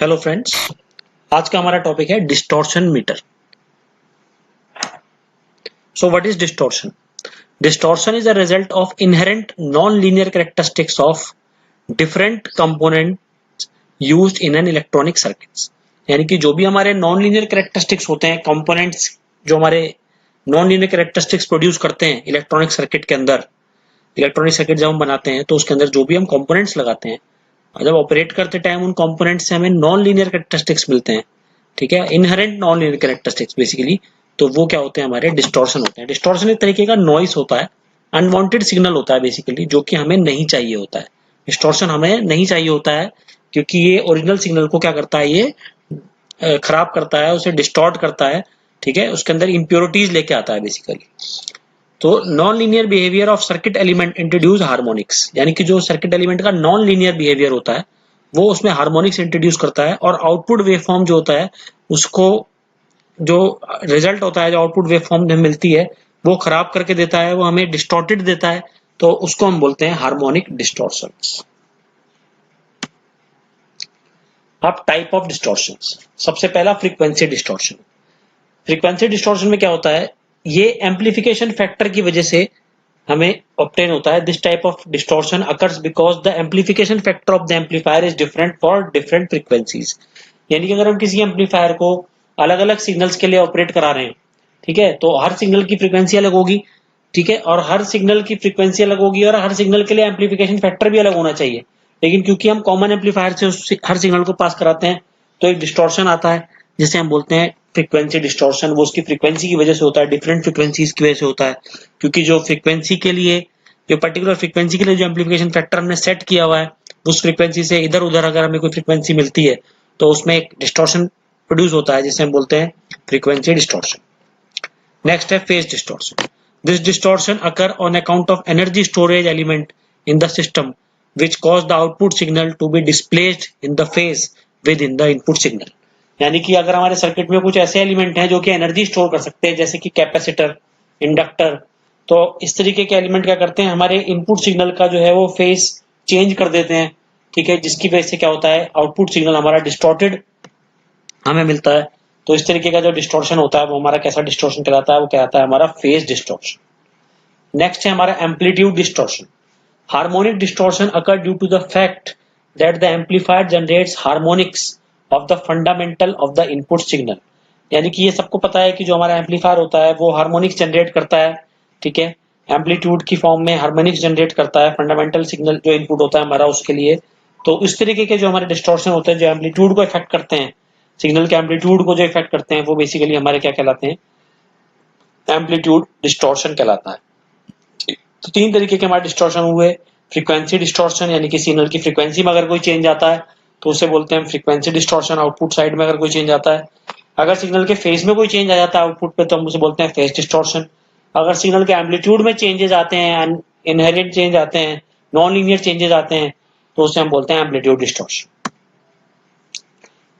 Hello friends, आज का हमारा टॉपिक है distortion meter. So what is distortion? Distortion is a result of inherent non linear characteristics of different component used in an electronic circuits. यानी कि जो भी हमारे नॉन लीनियर कैरेक्टरिस्टिक्स होते हैं, कंपोनेंट्स जो हमारे नॉन लीनियर कैरेक्टरिस्टिक्स प्रोड्यूस करते हैं इलेक्ट्रॉनिक सर्किट के अंदर। इलेक्ट्रॉनिक सर्किट जब हम बनाते हैं तो उसके अंदर जो भी हम कंपोनेंट्स लगाते हैं, जब ऑपरेट करते टाइम उन कंपोनेंट्स से हमें नॉन लीनियर कैरेक्टरिस्टिक्स मिलते हैं। ठीक है, inherent non linear characteristics basically. तो वो क्या होते हैं? हमारे डिस्टॉर्शन होते हैं। डिस्टॉर्शन एक तरीके का नॉइस होता है, अनवांटेड सिग्नल होता है बेसिकली, जो कि हमें नहीं चाहिए होता है। डिस्टॉर्शन हमें नहीं चाहिए होता है क्योंकि ये ओरिजिनल सिग्नल को क्या करता है, ये खराब करता है, उसे डिस्टॉर्ट करता है। ठीक है, उसके अंदर इम्प्योरिटीज लेके आता है बेसिकली। तो non linear behaviour of circuit element introduce harmonics, यानी कि जो सर्किट एलिमेंट का नॉन लीनियर बिहेवियर होता है वो उसमें हार्मोनिक्स इंट्रोड्यूस करता है, और आउटपुट वेवफॉर्म जो होता है उसको, जो रिजल्ट होता है, जो आउटपुट वेवफॉर्म हमें मिलती है वो खराब करके देता है, वो हमें डिस्टॉर्टेड देता है। तो उसको हम बोलते हैं हार्मोनिक डिस्टॉर्शन। अब टाइप ऑफ डिस्टॉर्शन, सबसे पहला फ्रीक्वेंसी डिस्टॉर्शन। फ्रीक्वेंसी डिस्टॉर्शन में क्या होता है, ये एम्पलीफिकेशन फैक्टर की वजह से हमें ऑब्टेन होता है। This type of distortion occurs because the amplification factor of the amplifier is different for different frequencies. यानी कि अगर हम किसी एम्पलीफायर को अलग अलग सिग्नल्स के लिए ऑपरेट करा रहे हैं, ठीक है, तो हर सिग्नल की फ्रीक्वेंसी अलग होगी। ठीक है, और हर सिग्नल की फ्रीक्वेंसी अलग होगी और हर सिग्नल के लिए एम्पलीफिकेशन फैक्टर भी अलग होना चाहिए। लेकिन क्योंकि हम कॉमन एम्पलीफायर से हर सिग्नल को पास कराते हैं तो एक डिस्टॉर्शन आता है जिसे हम बोलते हैं फ्रीक्वेंसी डिस्टॉर्शन। वो उसकी फ्रीक्वेंसी की वजह से होता है, डिफरेंट फ्रीक्वेंसीज की वजह से होता है। क्योंकि जो फ्रीक्वेंसी के लिए, जो पर्टिकुलर फ्रीक्वेंसी के लिए जो एम्पलीफिकेशन फैक्टर हमने सेट किया हुआ है, उस फ्रीक्वेंसी से इधर उधर अगर हमें कोई फ्रीक्वेंसी मिलती है तो उसमें एक डिस्टॉर्शन प्रोड्यूस होता है जिसे हम बोलते हैं फ्रीक्वेंसी डिस्टॉर्शन। नेक्स्ट है phase distortion. This distortion occur on account of energy storage element in the system which cause the output signal to be displaced in the phase within the input signal। यानी कि अगर हमारे circuit में कुछ ऐसे element हैं जो कि एनर्जी स्टोर कर सकते हैं, जैसे कि कैपेसिटर, इंडक्टर, तो इस तरीके के एलिमेंट क्या करते हैं, हमारे इनपुट सिग्नल का जो है वो फेस चेंज कर देते हैं। ठीक है, जिसकी वजह से क्या होता है, आउटपुट सिग्नल हमारा डिस्टॉर्टेड हमें मिलता है। तो इस तरीके का जो डिस्टॉर्शन होता है वो हमारा कैसा डिस्टॉर्शन कहलाता है, वो कहलाता है हमारा फेज डिस्टॉर्शन। नेक्स्ट है हमारा amplitude distortion. Harmonic distortion occur due to the fact that the amplifier generates harmonics of the fundamental of the input signal। यानी कि ये सबको पता है कि जो हमारा एम्पलीफायर होता है वो हार्मोनिक्स जनरेट करता है। ठीक है, एम्पलीट्यूड की फॉर्म में हार्मोनिक्स जनरेट करता है फंडामेंटल सिग्नल जो इनपुट होता है हमारा उसके लिए। तो इस तरीके के जो हमारे डिस्टॉर्शन होते हैं जो एम्पलीट्यूड को इफेक्ट करते हैं, सिग्नल के एम्पलीट्यूड को जो इफेक्ट करते हैं, वो बेसिकली हमारे क्या कहलाते हैं, एम्पलीट्यूड डिस्टॉर्शन कहलाता है। तो तीन तरीके के हमारे डिस्टॉर्शन हुए। फ्रीक्वेंसी डिस्टॉर्शन, यानी कि सिग्नल की फ्रीक्वेंसी में अगर कोई चेंज आता है तो उसे बोलते हैं फ्रीक्वेंसी डिस्टॉर्शन। आउटपुट साइड में अगर कोई चेंज आता है, अगर सिग्नल के फेज में कोई चेंज आ जाता है आउटपुट पे, तो हम उसे बोलते हैं फेज डिस्टॉर्शन। अगर सिग्नल के एम्पलीट्यूड में चेंजेस आते हैं, इनहेरेंट चेंज आते हैं, नॉन लीनियर चेंजेस आते हैं, तो उसे हम बोलते हैं एम्पलीट्यूड डिस्टॉर्शन।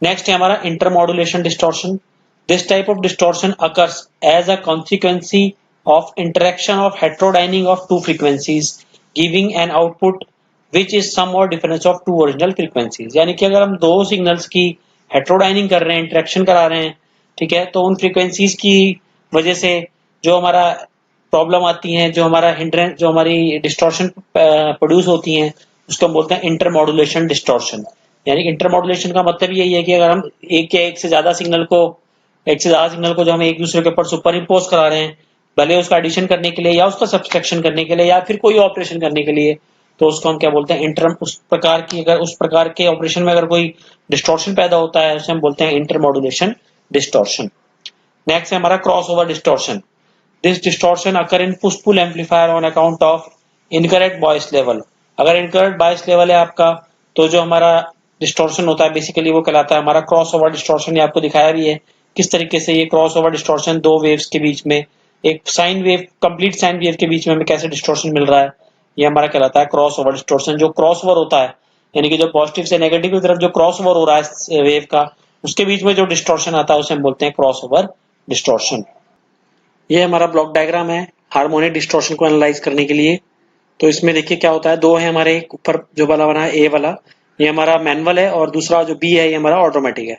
नेक्स्ट है हमारा intermodulation distortion. This type of distortion occurs as a consequence of interaction of heterodyning of two frequencies giving an output which is sum or difference of two original frequencies। यानी कि अगर हम दो signals की हेट्रोडाइनिंग कर रहे हैं, इंटरेक्शन करा रहे हैं, ठीक है, तो उन फ्रीक्वेंसीज की वजह से जो हमारा प्रॉब्लम आती है, जो हमारा हिंड्रेंस, जो हमारी डिस्टॉर्शन प्रोड्यूस होती हैं, उसको हम बोलते हैं इंटरमॉड्यूलेशन डिस्टॉर्शन। यानी इंटरमॉड्यूलेशन का मतलब यही है कि अगर हम एक या एक से ज्यादा सिग्नल को जो हम एक दूसरे के ऊपर सुपर इम्पोज करा रहे हैं, भले उसका एडिशन करने के लिए या उसका सब्सट्रैक्शन करने के लिए या फिर कोई ऑपरेशन करने के लिए, तो उसको हम क्या बोलते हैं, उस प्रकार के ऑपरेशन में अगर कोई डिस्टॉर्शन पैदा होता है उसे हम बोलते हैं इंटरमॉड्यूलेशन डिस्टॉर्शन। नेक्स्ट है हमारा crossover distortion. This distortion occur in push pull amplifier on account of incorrect bias level. अगर इनकरेक्ट बॉयस लेवल है आपका, तो जो हमारा डिस्टॉर्शन होता है बेसिकली वो कहलाता है हमारा क्रॉस ओवर डिस्टॉर्शन। ये आपको दिखाया भी है किस तरीके से ये क्रॉस ओवर डिस्टॉर्शन दो वेव्स के बीच में, एक sine wave, complete sine wave के बीच में हमें कैसे डिस्टॉर्शन मिल रहा है, ये हमारा कहलाता है क्रॉस ओवर डिस्टॉर्शन। जो क्रॉस ओवर होता है, यानी कि जो पॉजिटिव से नेगेटिव की तरफ जो क्रॉस ओवर हो रहा है वेव का, उसके बीच में जो डिस्टॉर्शन आता है उसे हम बोलते हैं क्रॉस ओवर डिस्टॉर्शन। ये हमारा ब्लॉक डायग्राम है हार्मोनिक डिस्टॉर्शन को एनालाइज करने के लिए। तो इसमें देखिए क्या होता है, दो है हमारे ऊपर जो वाला बना है ए वाला, ये हमारा मैनुअल है और दूसरा जो बी है ये हमारा ऑटोमेटिक है।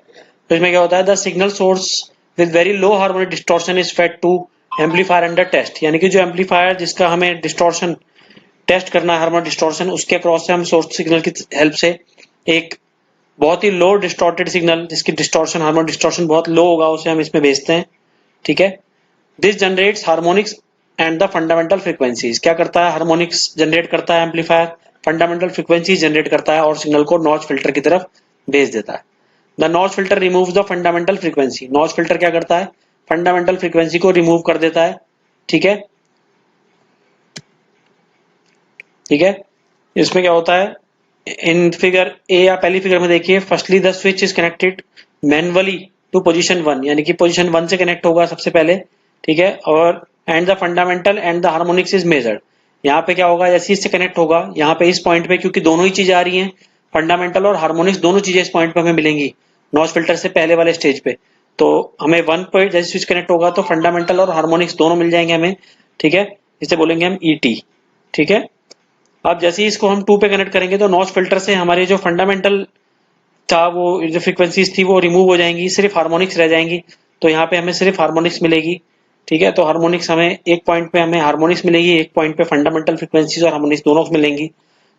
तो इसमें क्या होता है, the signal source with very low harmonic distortion is fed to amplifier under test, यानी कि जो एम्पलीफायर जिसका हमें डिस्टॉर्शन टेस्ट करना है, हार्मोनिक डिस्टॉर्शन, उसके क्रॉस से हम सोर्स सिग्नल की हेल्प से एक बहुत ही लो डिस्टॉर्टेड सिग्नल जिसकी डिस्टॉर्शन, हार्मोनिक डिस्टॉर्शन बहुत लो होगा, उसे हम इसमें भेजते हैं। ठीक है, this generates harmonics and the fundamental frequencies. क्या करता है, हार्मोनिक्स जनरेट करता है एम्पलीफायर, फंडामेंटल फ्रीक्वेंसीज जनरेट करता है और सिग्नल को नॉच फिल्टर की तरफ भेज देता है। The notch filter removes the fundamental frequency. Notch filter क्या करता है, फंडामेंटल फ्रीक्वेंसी को रिमूव कर देता है। ठीक है, ठीक है, इसमें क्या होता है, इन फिगर ए या पहली फिगर में देखिए, firstly the switch is connected manually to position 1, यानी कि पोजीशन 1 से कनेक्ट होगा सबसे पहले। ठीक है, और and the fundamental and the harmonics is measured. यहाँ पे क्या होगा, जैसे इससे कनेक्ट होगा यहाँ पे इस पॉइंट पे, क्योंकि दोनों ही चीजें आ रही हैं, फंडामेंटल और हार्मोनिक्स दोनों चीजें इस पॉइंट पे हमें मिलेंगी नॉच फिल्टर से पहले वाले स्टेज पे। तो हमें 1 पॉइंट जैसे स्विच कनेक्ट होगा तो फंडामेंटल और हार्मोनिक्स दोनों मिल जाएंगे हमें। ठीक है, इसे बोलेंगे हम ईटी। ठीक है, अब जैसे ही इसको हम 2 पे कनेक्ट करेंगे तो नॉच फिल्टर से हमारे जो फंडामेंटल था, वो जो फ्रीक्वेंसीज थी वो रिमूव हो जाएंगी, सिर्फ हार्मोनिक्स रह जाएंगी। तो यहाँ पे हमें सिर्फ हार्मोनिक्स मिलेगी। ठीक है, तो हार्मोनिक्स हमें एक पॉइंट पे हमें हार्मोनिक्स मिलेगी, एक पॉइंट पे फंडामेंटल फ्रीक्वेंसीज और हार्मोनिक्स दोनों मिलेंगी।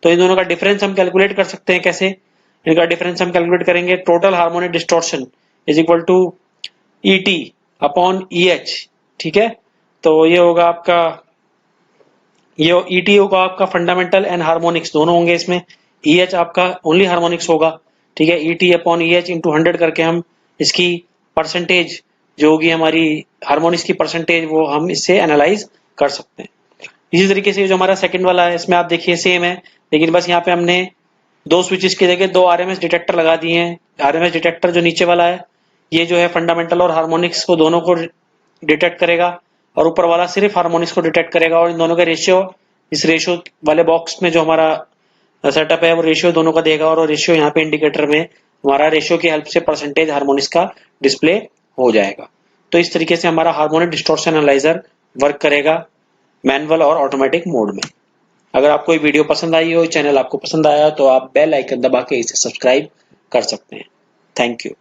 तो इन दोनों का डिफरेंस हम कैलकुलेट कर सकते हैं। कैसे, इनका डिफरेंस हम कैलकुलेट करेंगे, total harmonic distortion is equal to E T upon E H. ठीक है, तो ये होगा आपका, ये ईटी होगा आपका फंडामेंटल एंड हार्मोनिक्स दोनों होंगे इसमें, ईएच आपका ओनली हार्मोनिक्स होगा। ठीक है, ईटी अपॉन ईएच इंटू 100 करके हम इसकी परसेंटेज जो होगी हमारी हार्मोनिक्स की परसेंटेज, वो हम इससे एनालाइज कर सकते हैं। इसी तरीके से जो हमारा सेकंड वाला है, इसमें आप देखिए सेम है, लेकिन बस यहाँ पे हमने 2 स्विचेस की जगह 2 आरएमएस डिटेक्टर लगा दिए हैं। आरएमएस डिटेक्टर जो नीचे वाला है, ये जो है फंडामेंटल और हार्मोनिक्स को दोनों को डिटेक्ट करेगा, और ऊपर वाला सिर्फ हार्मोनिक्स को डिटेक्ट करेगा। और इन दोनों का रेशियो, इस रेशियो वाले बॉक्स में जो हमारा सेटअप है वो रेशियो दोनों का देगा, और रेशियो यहाँ पे इंडिकेटर में हमारा रेशियो की हेल्प से परसेंटेज हार्मोनिक्स का डिस्प्ले हो जाएगा। तो इस तरीके से हमारा हार्मोनिक डिस्टॉर्शन एनालाइजर वर्क करेगा मैनुअल और ऑटोमेटिक मोड में। अगर आपको ये वीडियो पसंद आई हो, चैनल आपको पसंद आया, तो आप बेल आइकन दबा के इसे सब्सक्राइब कर सकते हैं। Thank you.